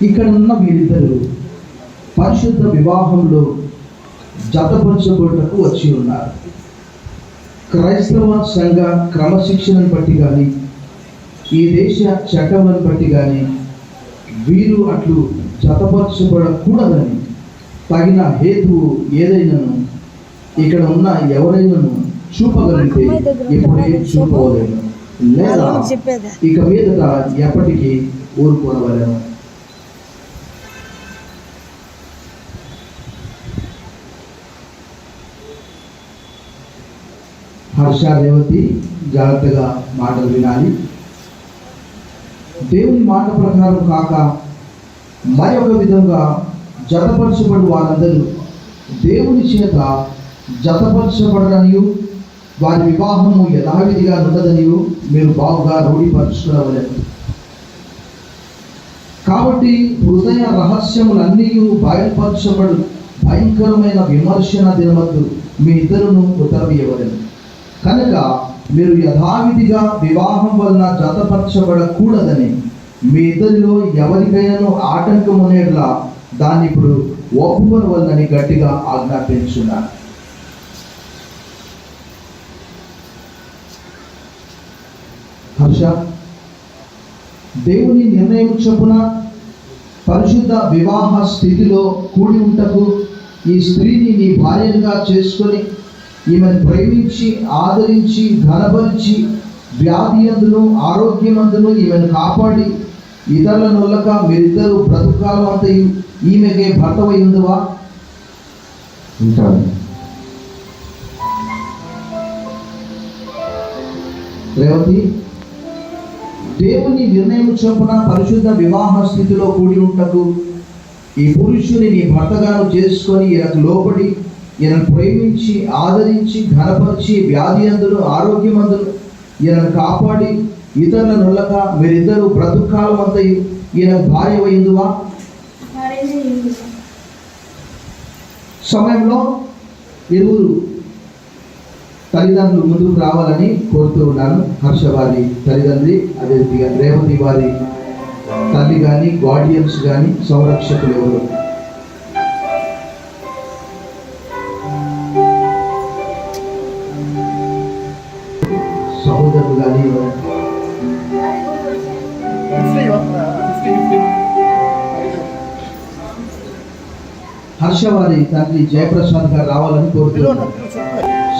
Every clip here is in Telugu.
ఇక్కడ ఉన్న వీరిద్దరు పరిశుద్ధ వివాహంలో జతపరచబడుటకు వచ్చి ఉన్నారు. క్రైస్తవ సంఘ క్రమశిక్షణను బట్టి కానీ, ఈ దేశ చట్టములను బట్టి కానీ వీరు అట్లు జతపరచబడకూడదని తగిన హేతువు ఏదైనాను ఇక్కడ ఉన్న ఎవరైనాను చూపగలిగితే ఇప్పుడే చూపవలేను, లేదా ఇక మీదట ఎప్పటికీ ఊరుకోవలేను. హర్ష, రేవతి జాగ్రత్తగా మాటలు వినాలి. దేవుని మాట ప్రకారం కాక మరొక విధంగా జతపరచబడి వారందరూ దేవుని చేత జతపరచబడరనియు వారి వివాహము యథావిధిగా ఉండదనియు మీరు బాగుగా రూఢిపరచుకోవలేదు. కాబట్టి హృదయ రహస్యములన్నీ బయలుపరచబడు భయంకరమైన విమర్శన దినమద్దు మీ ఇద్దరును ఉత్తరవీయవలెను. కనుక మీరు యథావిధిగా వివాహం వలన జతపరచబడకూడదని మీ ఇద్దరిలో ఎవరికైనా ఆటంకం అనేట్లా దాన్ని ఇప్పుడు ఒప్పుకొనవలనని గట్టిగా ఆజ్ఞాపించున్నాను. హర్ష, దేవుని నిర్ణయం చొప్పున పరిశుద్ధ వివాహ స్థితిలో కూడి ఉంటకు ఈ స్త్రీని నీ భార్యగా చేసుకొని ఈమెను ప్రేమించి ఆదరించి ఘనపరిచి వ్యాధి అందును ఆరోగ్యమందును ఈమెను కాపాడి ఇతరుల నొల్లక మీరిద్దరూ బ్రతుకాలం అంతయు ఈమెకే భర్తవై ఉందవా? ఉంటాడు. రేవతి, దేవుని నిర్ణయం చొప్పున పరిశుద్ధ వివాహ స్థితిలో కూడి ఉంటకు ఈ పురుషుని నీ భర్తగాను చేసుకొని ఈయనకు లోబడి ఈయనను ప్రేమించి ఆదరించి ఘనపరిచి వ్యాధి అందును ఆరోగ్యమందును ఈయనను కాపాడి ఇతరుల నొల్లక మీరిద్దరూ బ్రతుకాలం అంతయు ఈయనకు భార్య అయిందువా? సమయంలో ఇరువురు తల్లిదండ్రులు ముందుకు రావాలని కోరుతూ ఉన్నాను. హర్ష వారి తల్లిదండ్రి, అదేవిధంగా రేవతి వారి తల్లి కానీ గార్డియన్స్ కానీ సంరక్షకులు ఎవరు? సహోదరులు కానీ హర్ష వారి తండ్రి జయప్రసాద్ గారు రావాలని కోరుతున్నాను.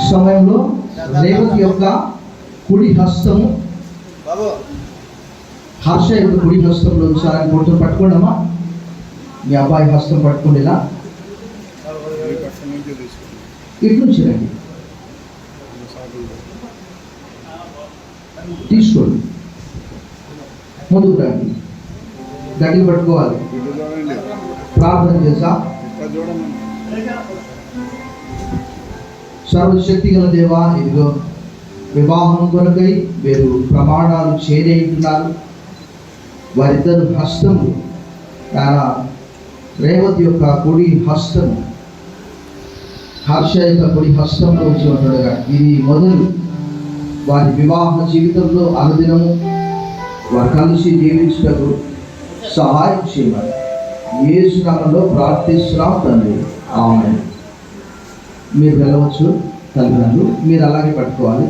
సమయంలో రేవతి యొక్క కుడి హస్తము హర్ష యొక్క కుడి హస్తంలో ఉంచాలని కోరుతూ పట్టుకోండి అమ్మా. మీ అబ్బాయి హస్తం పట్టుకోండి, ఇలా ఇటు నుంచి రండి, తీసుకోండి, ముందుకు రండి, గట్టిగా పట్టుకోవాలి. ప్రార్థన చేసా. సర్వశక్తి గల దేవా, ఇదిగో వివాహం కొరకై మీరు ప్రమాణాలు చేరేంటున్నారు. వారిద్దరు హస్తము రేవతి యొక్క కుడి హస్తము హర్ష యొక్క కుడి హస్తంలో వచ్చి ఉండగా ఇది మొదలు వారి వివాహ జీవితంలో అనుదినము వారు కలిసి జీవించటకు సహాయం చేయమని యేసు నామములో ప్రార్థిస్తున్నాం తండ్రి, ఆమేన్. మీరు వెళ్ళవచ్చు తల్లిదండ్రులు, మీరు అలాగే పట్టుకోవాలి.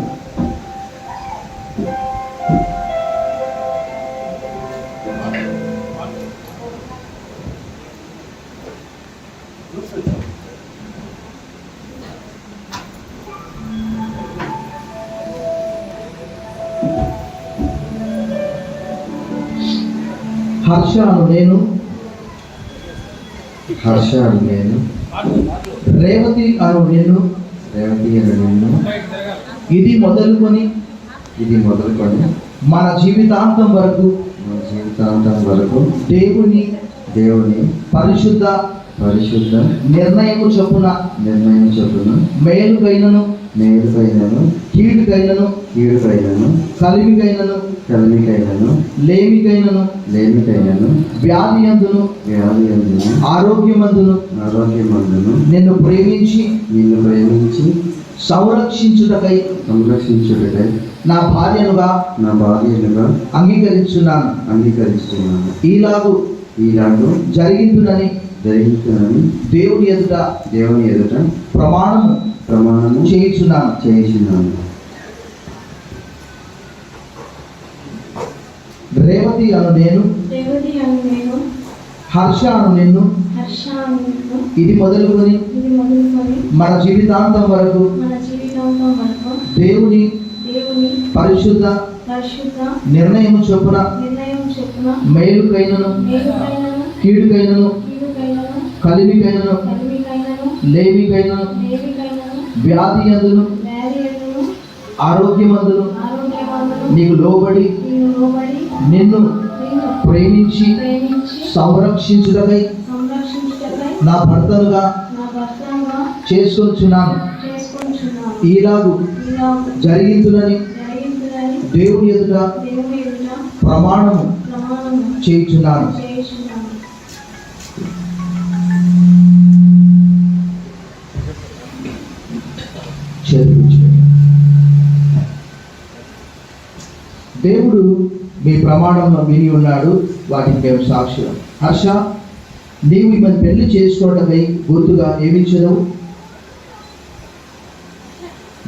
హర్ష అను నేను, హర్ష అను నేను, రేవతి అను నేను, రేవతి అను నేను, ఇది మొదలుకొని మన జీవితాంతం వరకు దేవుని పరిశుద్ధ పరిశుద్ధ నిర్ణయము చొప్పున మేలుకైనను మేలుకైనను కీడుకైనను కీడుకైనను కలిమికైనను కలిమికైనను లేమికైనను లేమికైనను వ్యాధి అందును వ్యాధియందును ఆరోగ్యమందును ఆరోగ్యమందును నిన్ను ప్రేమించి సంరక్షించుటకై సంరక్షించుటకై నా భార్యనుగా అంగీకరిస్తున్నాను. ఈలాగు జరిగిందునని దేవుని ఎదుట ప్రమాణము చేయుచున్నాను. రేవతి అను నేను హర్ష అను నిన్ను ఇది మొదలుకొని మన జీవితాంతం వరకు దేవుని పరిశుద్ధ నిర్ణయం చొప్పున మేలుకైనను కీడుకైనను కలిమికైనను లేమికైనను వ్యాధి అందును ఆరోగ్యమందును నీకు లోబడి నిన్ను ప్రేమించి సంరక్షించుటకై నా భర్తనుగా చేసుకొచ్చున్నాను. ఈలాగు జరిగిందునని దేవుని ఎదుట ప్రమాణము చేయుచున్నాను. దేవుడు మీ ప్రమాణంలో విని ఉన్నాడు, వాటికి మేము సాక్షులు. హర్ష, నీవు ఈమెను పెళ్లి చేసుకోవడమై గుర్తుగా ఏమిచ్చదవు?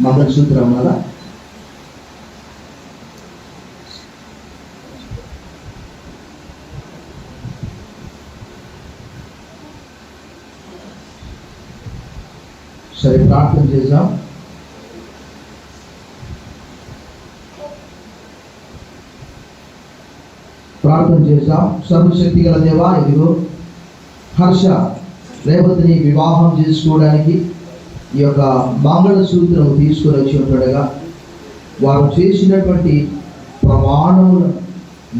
మంగళసూత్రం వల్ల సరే, ప్రార్థన చేద్దాం. సర్వశక్తి గల దేవా, ఇదిగో హర్ష రేవతిని వివాహం చేసుకోవడానికి ఈ యొక్క మంగళసూత్రం తీసుకొని వచ్చి ఉంటాడుగా, వారు చేసినటువంటి ప్రమాణములను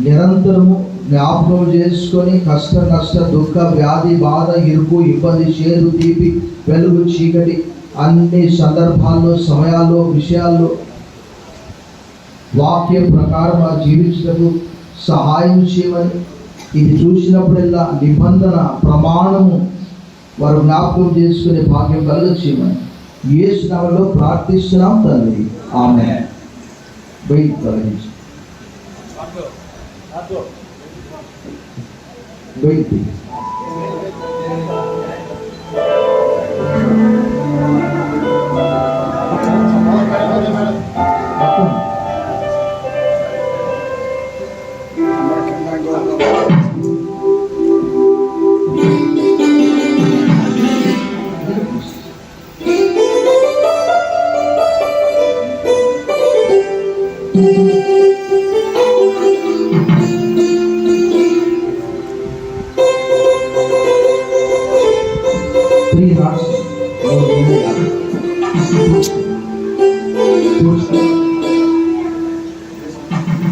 నిరంతరము జ్ఞాపకం చేసుకొని కష్ట నష్ట దుఃఖ వ్యాధి బాధ ఇరుకు ఇబ్బంది చేదు తీపి వెలుగు చీకటి అన్ని సందర్భాల్లో సమయాల్లో విషయాల్లో వాక్యం ప్రకారం వారు జీవించటకు సహాయం చేయమని, ఇది చూసినప్పుడల్లా నిబంధన ప్రమాణము వారు జ్ఞాపకం చేసుకునే భాగ్యం కలుగచేయమని యేసు నామములో ప్రార్థిస్తున్నాం తండ్రి, ఆమేన్. బయట తొలగించి బయట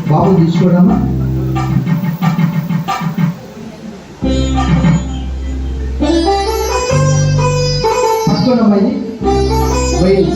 బాబు తీసుకోవడమ్మా. పట్టుకోండమ్మా, ఇది బయట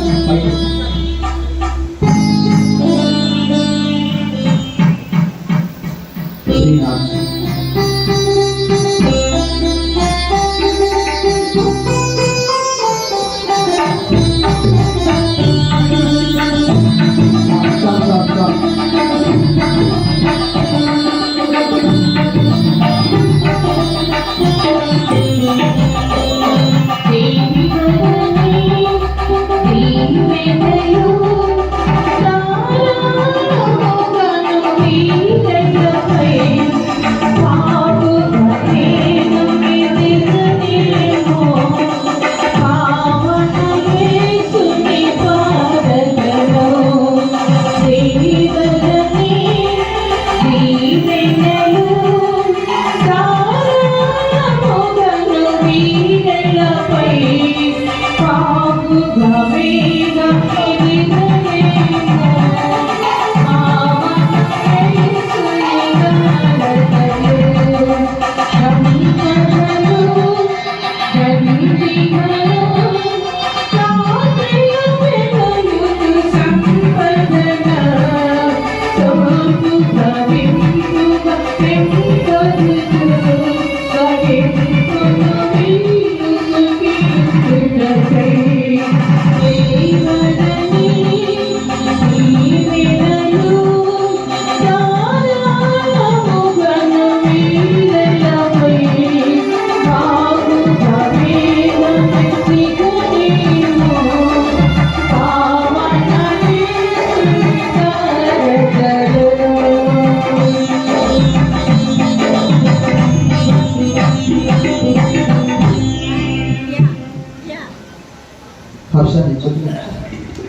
హర్షాన్ని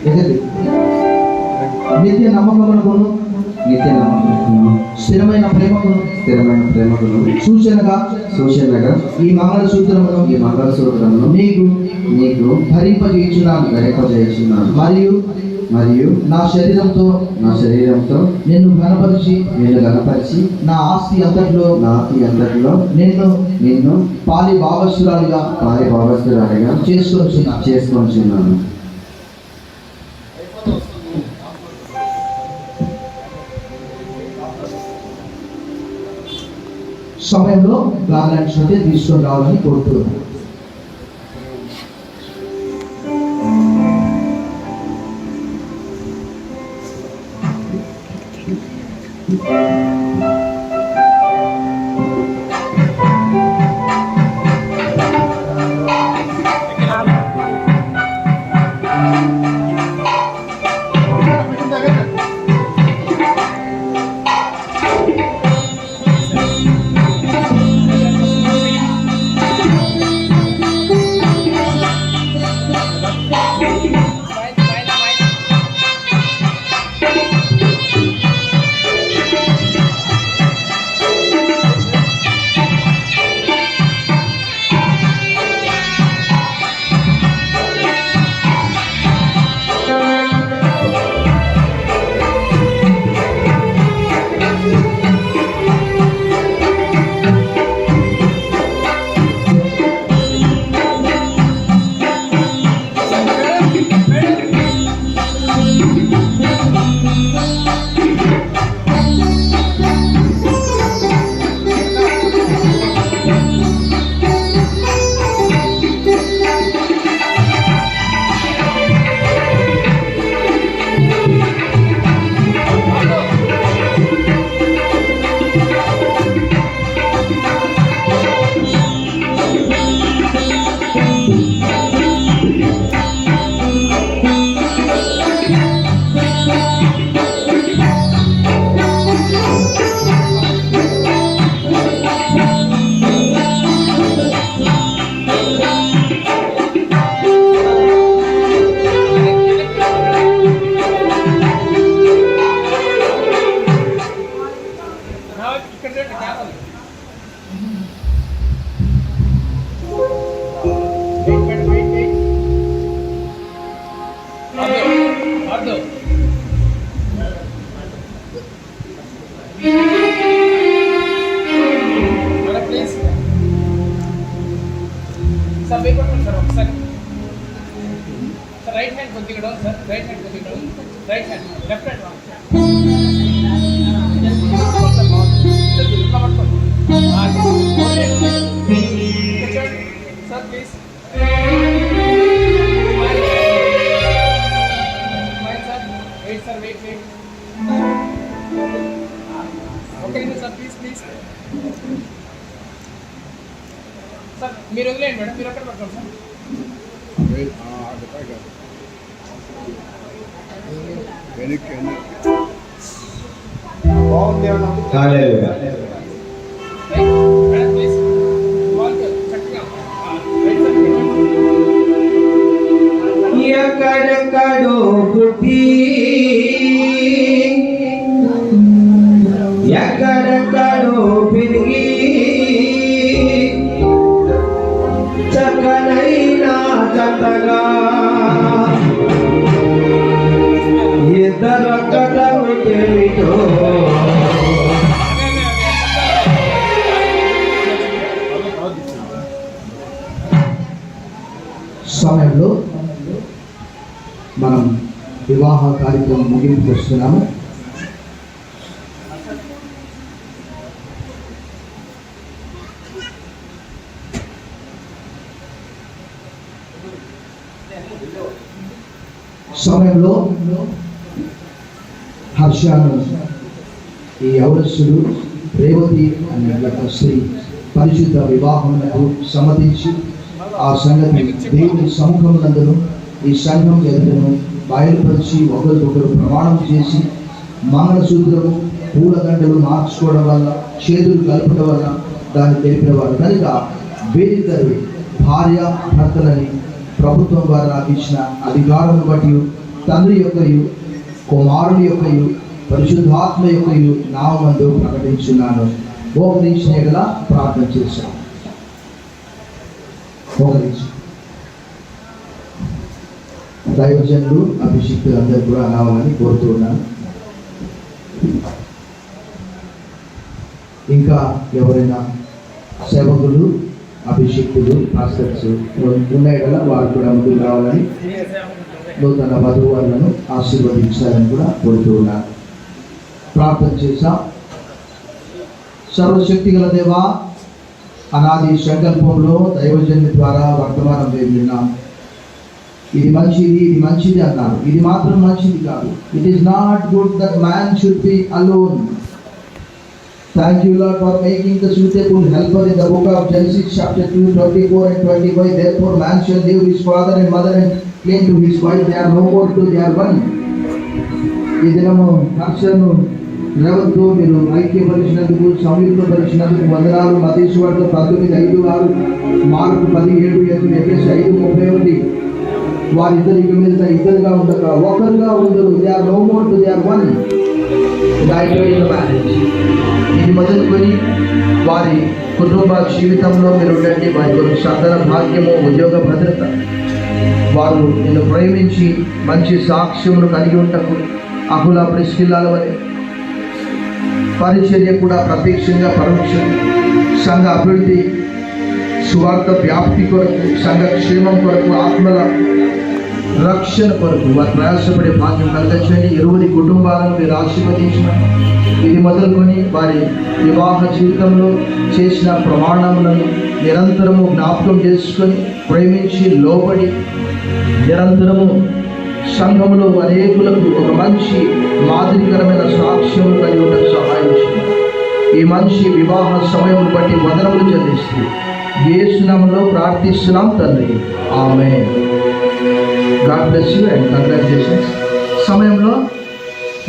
ఎగది నిత్య నమ్మకమునకును నిత్య నమ్మకమును స్థిరమైన ప్రేమకును సూచనగా ఈ మంగళసూత్రమును నీకు ధరింపజేయుచున్నాను మరియు నా శరీరంతో నిన్ను ఘనపరిచి నా ఆస్తి అంతట్లో నిన్ను పాలి భాగస్థురాలిగా చేసుకొనిచున్నాను. సమయంలో గార్లాండ్స్ అయితే తీసుకొని రావాలని కోరుతున్నాను. రైట్ హ్యాండ్ కొద్దిగా డౌన్ సార్, రైట్ హ్యాండ్ కొద్దిగా down, right hand left hand wrong sir please sir wait sir wait okay sir please sir మీరు వదిలేయండి మేడం, మీరు ఎక్కడ పట్టుకోండి సార్. ఎక్కడెక్కడో పుట్టి ఎక్కడెక్కడో పెరిగి చక్కనైనా చక్కగా ఇద్దరొక్కటము తెలియో సమయంలో మనం వివాహ కార్యక్రమం ముగింపు వస్తున్నాము. సమయంలో హర్షాను ఈ యవనస్తుడు రేవతి అనే యొక్క స్త్రీ పరిశుద్ధ వివాహమునకు సమ్మతించి ఆ సంగతి దేవుని సముఖమునందును ఈ సంఘం ఎదుటను బయలుపరిచి ఒకరికొకరు ప్రమాణం చేసి మంగళసూత్రము పూలదండలు మార్చుకోవడం వల్ల చేతులు కలపడం వల్ల దాన్ని తెలిపిన వారు కనుక వీరిద్దరు భార్య భర్తలని ప్రభుత్వం ద్వారా నాకు ఇచ్చిన అధికారం బట్టి తండ్రి యొక్కయు కుమారుని యొక్కయు పరిశుద్ధాత్మ యొక్కయు నామందు ప్రకటించున్నాను. మోకరించిన గల ప్రార్థన చేశాను. మోకరించు. దైవజనులు అభిషిక్తులు అందరూ కూడా రావాలని కోరుతున్నాను. ఇంకా ఎవరైనా సేవకులు అభిషిక్తులు పాస్టర్స్ ఉన్నాయి కదా, వారు కూడా ముందుకు రావాలని నూతన వధువులను ఆశీర్వదించాలని కూడా కోరుతున్నాను. ప్రార్థన చేశాం. సర్వశక్తి గల దేవా, అనాది సంకల్పంలో దైవజన్య ద్వారా వర్తమానం విన్నాం. ఇది మంచిది అన్నారు. ఇది మాత్రం మంచిది కాదు. It is not good that man should be alone. Thank you, Lord, for making the suitable helper in the book of Genesis chapter 2, 24 and 25. Therefore man shall leave his father and mother and cling to his wife. They are no more two, they are one. ఈ దినము హర్షను రేవంతో మీరు ఐక్యపరిచినందుకు, సంయుక్తపరిచినందుకు వందనాలు. మతేశ్వర్తో 19:5-6, మార్కు 17:8, ఎఫెసు 5:31. వారిద్దరికి మీద ఇద్దరుగా ఉండక ఒకరుగా ఉండరు. They are no more two, they are one. ఇది మొదలుకొని వారి కుటుంబ జీవితంలో మీరు ఉండండి. వారి కొరకు సంతాన భాగ్యము, ఉద్యోగ భద్రత, వారు నిన్ను ప్రేమించి మంచి సాక్ష్యమును కలిగి ఉండకు అకుల ప్రిస్కిల్లాల వలె పరిచర్య కూడా ప్రత్యక్షంగా పరోక్షంగా సంఘ అభివృద్ధి, సువార్త వ్యాప్తి కొరకు, సంఘ క్షేమం కొరకు, ఆత్మల రక్షణ కొరకు వారు ప్రయాసపడే భాగ్యం కలిగించండి. ఇరువురి కుటుంబాలను మీరు ఆశీర్వదించిన ఇది మొదలుకొని వారి వివాహ జీవితంలో చేసిన ప్రమాణములను నిరంతరము జ్ఞాపకం చేసుకొని ప్రేమించి లోబడి నిరంతరము సంఘములో అనేకులకు ఒక మంచి మాదిరికరమైన సాక్ష్యం కలిగి ఉండకు సహాయం చేయండి. ఈ మంచి వివాహ సమయం బట్టి వందనములు చెల్లిస్తూ యేసు నామములో ప్రార్థిస్తున్నాం తండ్రి. ఆమేన్. God bless you and congratulations. సమయంలో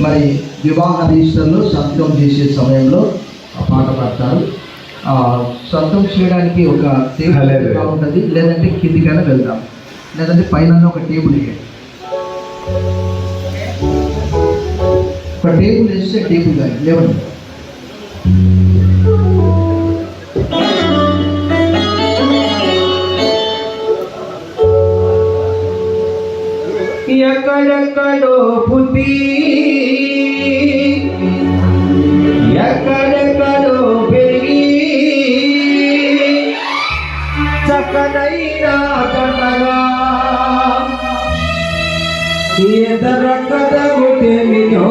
మరి వివాహ రిజిస్టర్లో సంతకం చేసే సమయంలో పాట పాడతారు. సంతకం చేయడానికి ఒక టేబుల్ ఉంటుంది, లేదంటే కిందికైనా వెళ్దాం, లేదంటే పైన ఒక టేబుల్ ఇవ్వండి. ఒక టేబుల్ వేస్తే టేబుల్ కానీ లేవండి. ఎక్కడెక్కడో పుట్టి ఎక్కడెక్కడో పెరిగి చక్కనైన తండగా ఎదరక్కడము తెమిలో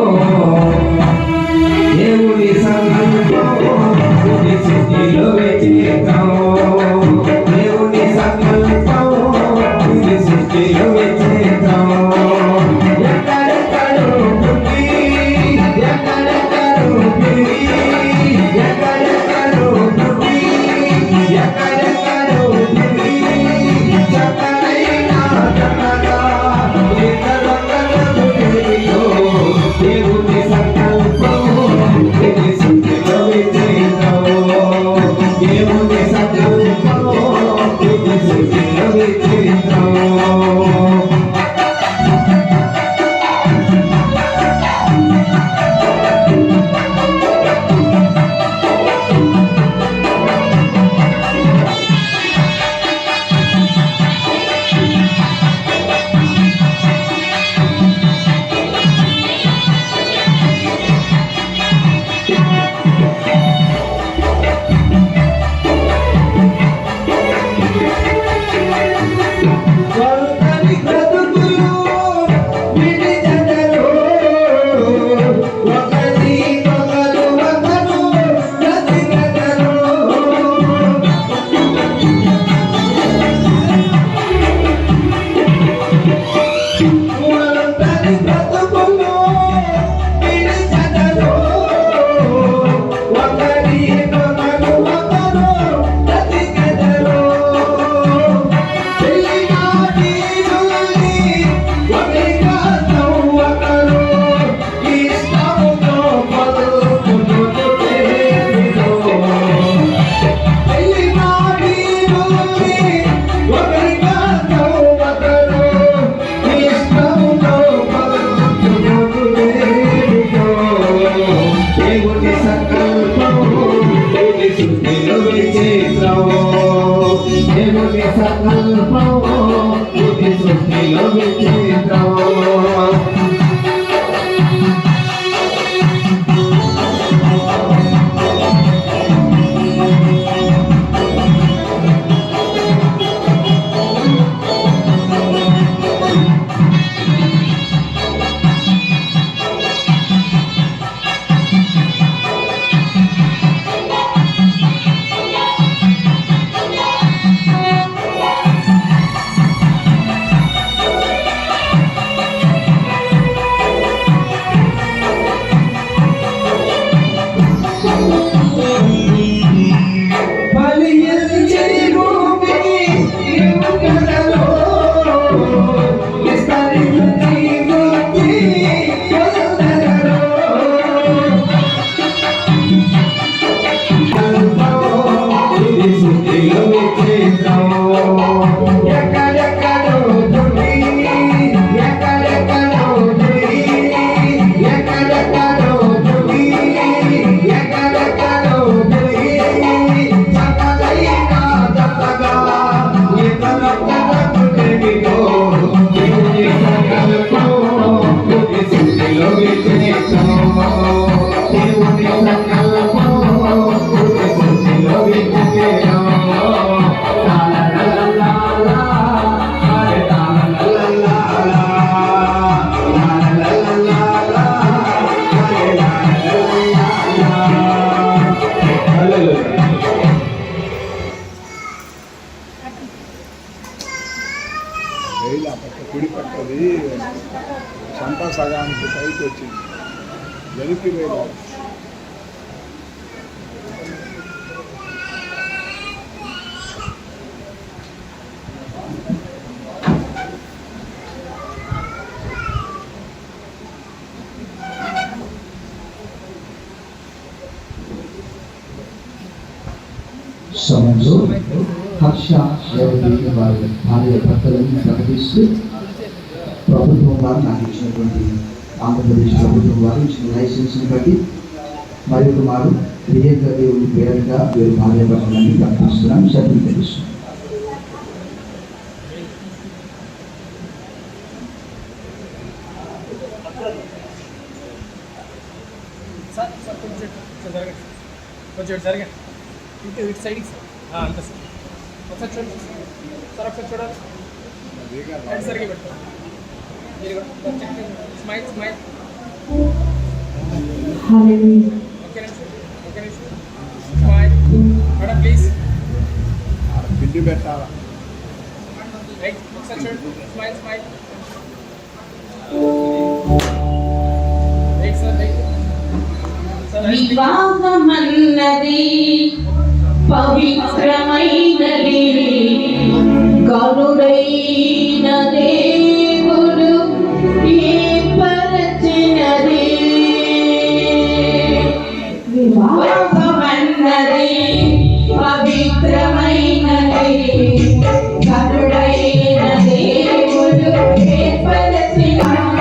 దేవుని సంకల్పం సృష్టిలో వెతికాం. దేవుని సంకల్పం సృష్టిలో వెతికాం. సంకల్పం ఇది సృష్టిలో విచిత్రం. కుడి పక్కది సంత సగానికి పైకి వచ్చింది వెనక్కి వేయాలి. సమయంలో హర్ష రేవతి వారి భార్య భర్తలను ప్రకటిస్తూ ప్రభుత్వం వారు నాకు ఇచ్చినటువంటి ఆంధ్రప్రదేశ్ ప్రభుత్వం వారు ఇచ్చిన లైసెన్స్ని బట్టి మరియు వారు ప్రియాంక దేవుడి పేరుగా వీరు భార్య భర్తలని ప్రకటిస్తున్నాం. సర్టిఫికేషన్ కొంచెం జరగండి ఇటు సైడ్కి సార్ అంతే సార్ ఒకసారి చూడండి సార్ ఒకసారి చూడాలి హెడ్ సరిగ్గా పెట్టండి స్మైల్ స్మైల్ ఓకే నిమిషం స్మైల్ మేడం ప్లీజ్ పిండి పెట్టాలా రైట్ ఒకసారి చూడండి smile smile right sir right వివాహమన్నది పవిత్రమైనది కరుడైన దేవుడు ఏర్పరచినది. వివాహమన్నది పవిత్రమైనది కరుడైన దేవుడు ఏర్పరచినది.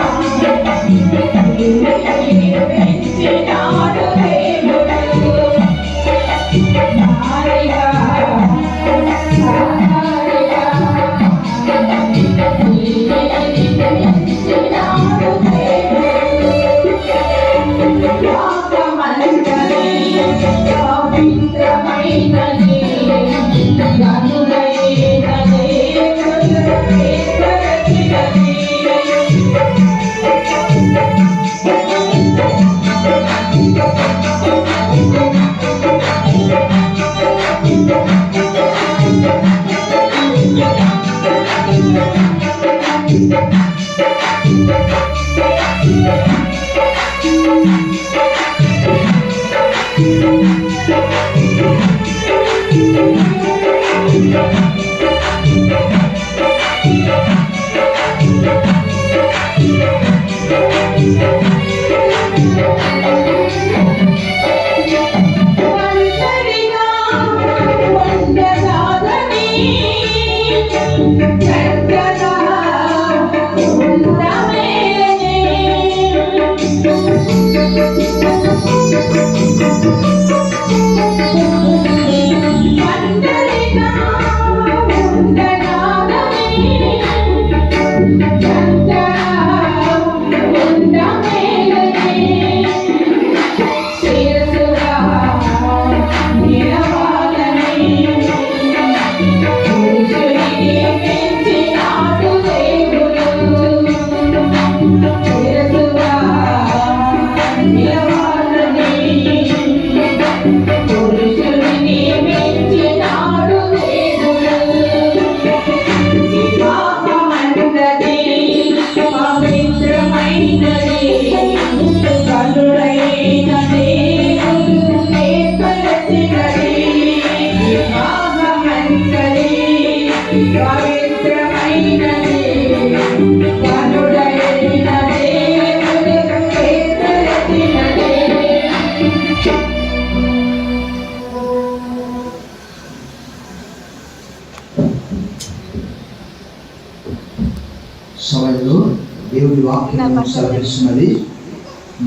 దేవుని వాక్యం సెలవిస్తున్నది.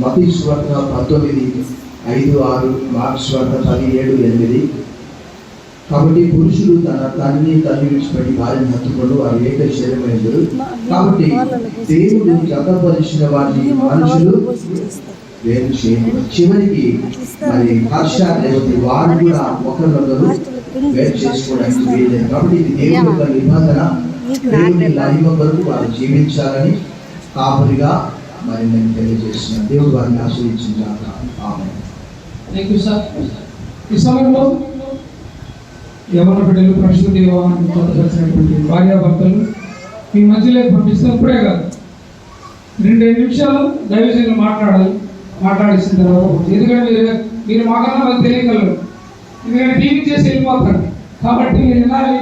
మత్తయి సువార్త 19:5-6, మార్క్స్ సువార్త 17:8. కాబట్టి పురుషుడు తన తల్లి విడిచిపెట్టి భార్యను హత్తుకొని వారు ఏక శరీరమైనరు. కాబట్టి దేవుడు జతపరిచిన వారిని మనుషులు వేరు చేయరు. చివరికి మరి హర్ష రేవతి వారు కూడా ఒకరినొకరు వేరు చేసుకోవడానికి వీలేదు. కాబట్టి ఇది దేవుని యొక్క నిబంధన. దేవుని మహిమ కొరకు వారు జీవించాలని కాపురిగా మరి నేను తెలియజేస్తున్నాను. దేవుడు వారిని ఆశీర్వదించుగాక. ఆమేన్. Thank you sir. ఈ సమయంలో యవన బిడ్డలు పరిశుద్ధ వివాహానికి కొత్తపరిచినటువంటి భార్యాభర్తలు మీ మధ్యలో పంపిస్తున్నప్పుడే కాదు, 2 నిమిషాలు దైవజనులు మాట్లాడేసిన తర్వాత, ఎందుకంటే మీరు మాకన్నా మాకు తెలియగలరు, ఎందుకంటే టీవీ చేసి వెళ్ళిపోతారు. కాబట్టి మీరు వినాలి,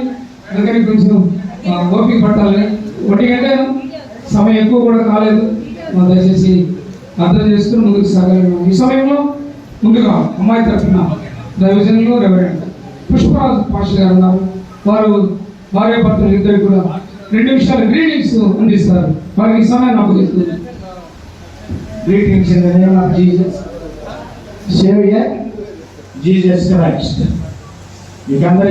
అందుకని కొంచెం ఓపిక పట్టాలి. ఒకటికంటే సమయం ఎక్కువ కూడా కాలేదు, దయచేసి అర్థం చేసుకుని ముందుకు సాగాలి. ఈ సమయంలో ముందుగా అమ్మాయి తరఫున దైవజనులు రెవరెండ్ పుష్పరాజు పాస్టర్ గారు ఉన్నారు. వారు భార్యాభర్తలు ఇద్దరు కూడా 2 నిమిషాలు గ్రీటింగ్స్ అందిస్తారు. వారికి ఈ సమయం నాకు చెప్తుంది. Greetings in the name of Jesus saviour Jesus Christ. మీకు అందరికీ